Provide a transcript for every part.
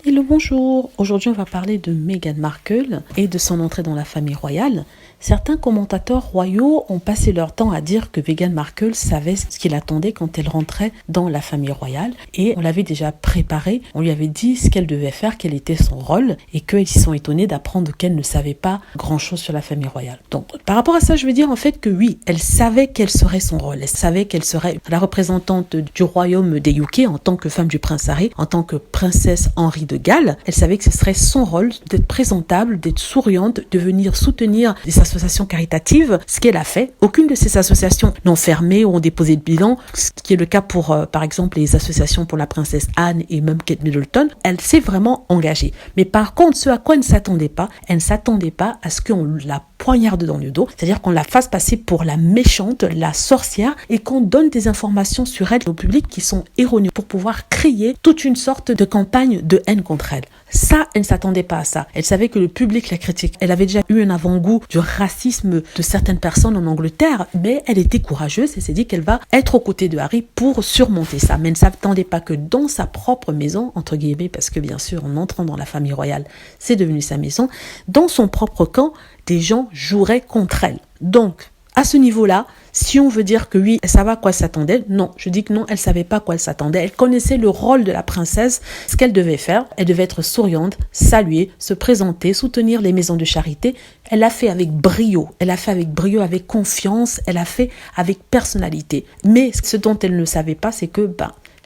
Hello, bonjour. Aujourd'hui, on va parler de Meghan Markle et de son entrée dans la famille royale. Certains commentateurs royaux ont passé leur temps à dire que Meghan Markle savait ce qu'il attendait quand elle rentrait dans la famille royale et on l'avait déjà préparé. On lui avait dit ce qu'elle devait faire, quel était son rôle et qu'ils s'y sont étonnés d'apprendre qu'elle ne savait pas grand-chose sur la famille royale. Donc, par rapport à ça, je veux dire en fait que oui, elle savait quel serait son rôle. Elle savait qu'elle serait la représentante du royaume des UK en tant que femme du prince Harry, en tant que princesse Henri de Galles. Elle savait que ce serait son rôle d'être présentable, d'être souriante, de venir soutenir des associations caritatives, ce qu'elle a fait. Aucune de ces associations n'ont fermé ou ont déposé de bilan, ce qui est le cas pour, par exemple, les associations pour la princesse Anne et même Kate Middleton. Elle s'est vraiment engagée. Mais par contre, ce à quoi elle ne s'attendait pas à ce qu'on la poignarde dans le dos, c'est-à-dire qu'on la fasse passer pour la méchante, la sorcière, et qu'on donne des informations sur elle au public qui sont erronées pour pouvoir créer toute une sorte de campagne de haine contre elle. Ça, elle ne s'attendait pas à ça. Elle savait que le public la critique. Elle avait déjà eu un avant-goût du racisme de certaines personnes en Angleterre, mais elle était courageuse et s'est dit qu'elle va être aux côtés de Harry pour surmonter ça. Mais elle ne s'attendait pas que dans sa propre maison, entre guillemets, parce que bien sûr, en entrant dans la famille royale, c'est devenu sa maison, dans son propre camp, des gens joueraient contre elle. Donc, à ce niveau-là, si on veut dire que oui, elle savait à quoi elle s'attendait, non, je dis que non, elle ne savait pas à quoi elle s'attendait. Elle connaissait le rôle de la princesse, ce qu'elle devait faire. Elle devait être souriante, saluer, se présenter, soutenir les maisons de charité. Elle l'a fait avec brio, avec confiance, elle a fait avec personnalité. Mais ce dont elle ne savait pas, c'est que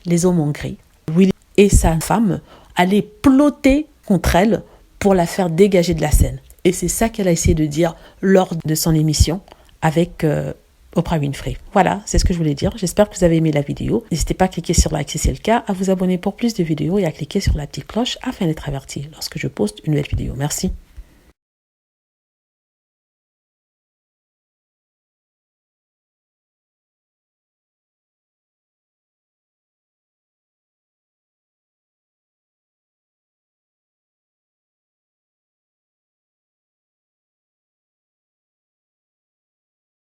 les hommes en gris, William et sa femme, allaient plotter contre elle pour la faire dégager de la scène. Et c'est ça qu'elle a essayé de dire lors de son émission avec Oprah Winfrey. Voilà, c'est ce que je voulais dire. J'espère que vous avez aimé la vidéo. N'hésitez pas à cliquer sur like si c'est le cas, à vous abonner pour plus de vidéos et à cliquer sur la petite cloche afin d'être averti lorsque je poste une nouvelle vidéo. Merci.